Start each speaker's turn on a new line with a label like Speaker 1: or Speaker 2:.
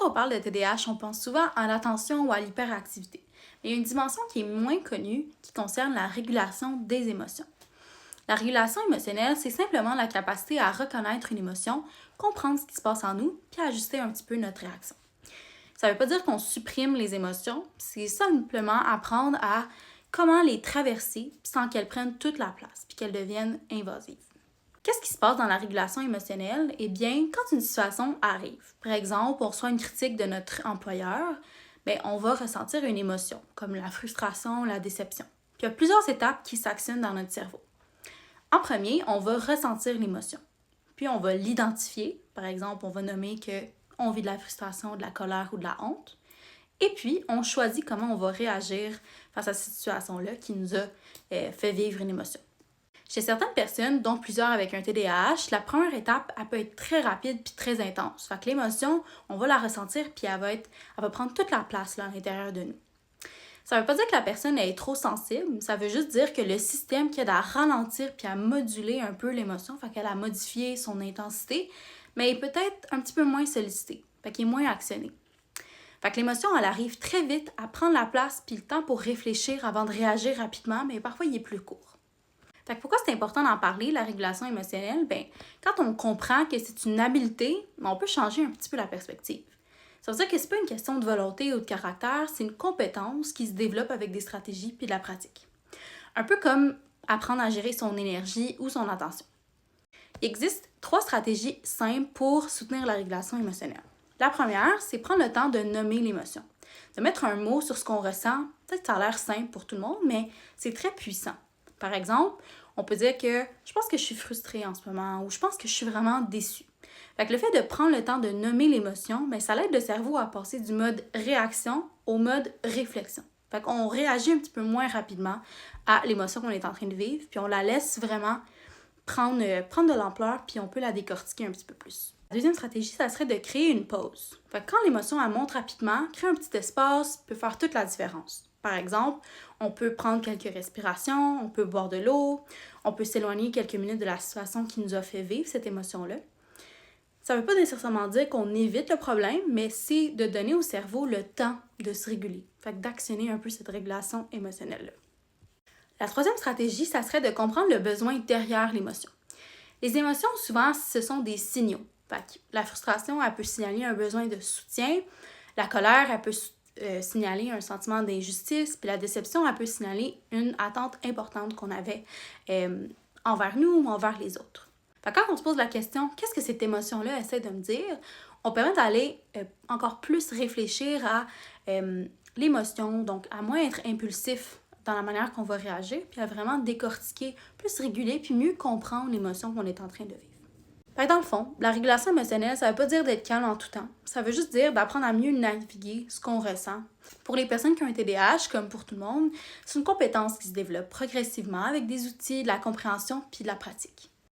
Speaker 1: Quand on parle de TDAH, on pense souvent à l'attention ou à l'hyperactivité. Mais il y a une dimension qui est moins connue qui concerne la régulation des émotions. La régulation émotionnelle, c'est simplement la capacité à reconnaître une émotion, comprendre ce qui se passe en nous, puis ajuster un petit peu notre réaction. Ça ne veut pas dire qu'on supprime les émotions, c'est simplement apprendre à comment les traverser sans qu'elles prennent toute la place, puis qu'elles deviennent invasives. Qu'est-ce qui se passe dans la régulation émotionnelle? Eh bien, quand une situation arrive, par exemple, on reçoit une critique de notre employeur, on va ressentir une émotion, comme la frustration, la déception. Puis il y a plusieurs étapes qui s'actionnent dans notre cerveau. En premier, on va ressentir l'émotion. Puis on va l'identifier. Par exemple, on va nommer qu'on vit de la frustration, de la colère ou de la honte. Et puis, on choisit comment on va réagir face à cette situation-là qui nous a fait vivre une émotion. Chez certaines personnes, dont plusieurs avec un TDAH, la première étape, elle peut être très rapide puis très intense. Fait que l'émotion, on va la ressentir puis elle va prendre toute la place là, à l'intérieur de nous. Ça ne veut pas dire que la personne est trop sensible, ça veut juste dire que le système qui aide à ralentir puis à moduler un peu l'émotion, fait qu'elle a modifié son intensité, mais est peut-être un petit peu moins sollicité, fait qu'il est moins actionné. Fait que l'émotion, elle arrive très vite à prendre la place puis le temps pour réfléchir avant de réagir rapidement, mais parfois il est plus court. Fait que pourquoi c'est important d'en parler, la régulation émotionnelle? Quand on comprend que c'est une habileté, on peut changer un petit peu la perspective. Ça veut dire que c'est pas une question de volonté ou de caractère, c'est une compétence qui se développe avec des stratégies puis de la pratique. Un peu comme apprendre à gérer son énergie ou son attention. Il existe 3 stratégies simples pour soutenir la régulation émotionnelle. La première, c'est prendre le temps de nommer l'émotion. De mettre un mot sur ce qu'on ressent. Peut-être que ça a l'air simple pour tout le monde, mais c'est très puissant. Par exemple, on peut dire que je pense que je suis frustrée en ce moment ou je pense que je suis vraiment déçue. Fait que le fait de prendre le temps de nommer l'émotion, ça aide le cerveau à passer du mode réaction au mode réflexion. Fait qu'on réagit un petit peu moins rapidement à l'émotion qu'on est en train de vivre, puis on la laisse vraiment prendre de l'ampleur, puis on peut la décortiquer un petit peu plus. La deuxième stratégie, ça serait de créer une pause. Fait que quand l'émotion elle monte rapidement, créer un petit espace peut faire toute la différence. Par exemple, on peut prendre quelques respirations, on peut boire de l'eau, on peut s'éloigner quelques minutes de la situation qui nous a fait vivre cette émotion-là. Ça ne veut pas nécessairement dire qu'on évite le problème, mais c'est de donner au cerveau le temps de se réguler, fait que d'actionner un peu cette régulation émotionnelle-là. La troisième stratégie, ça serait de comprendre le besoin derrière l'émotion. Les émotions, souvent, ce sont des signaux. Fait que la frustration, elle peut signaler un besoin de soutien, la colère, elle peut signaler un sentiment d'injustice, puis la déception, elle peut signaler une attente importante qu'on avait envers nous ou envers les autres. Fait que quand on se pose la question, qu'est-ce que cette émotion-là essaie de me dire, on permet d'aller encore plus réfléchir à l'émotion, donc à moins être impulsif dans la manière qu'on va réagir, puis à vraiment décortiquer, plus réguler, puis mieux comprendre l'émotion qu'on est en train de vivre. Fait que dans le fond, la régulation émotionnelle, ça veut pas dire d'être calme en tout temps. Ça veut juste dire d'apprendre à mieux naviguer ce qu'on ressent. Pour les personnes qui ont un TDAH, comme pour tout le monde, c'est une compétence qui se développe progressivement avec des outils, de la compréhension puis de la pratique.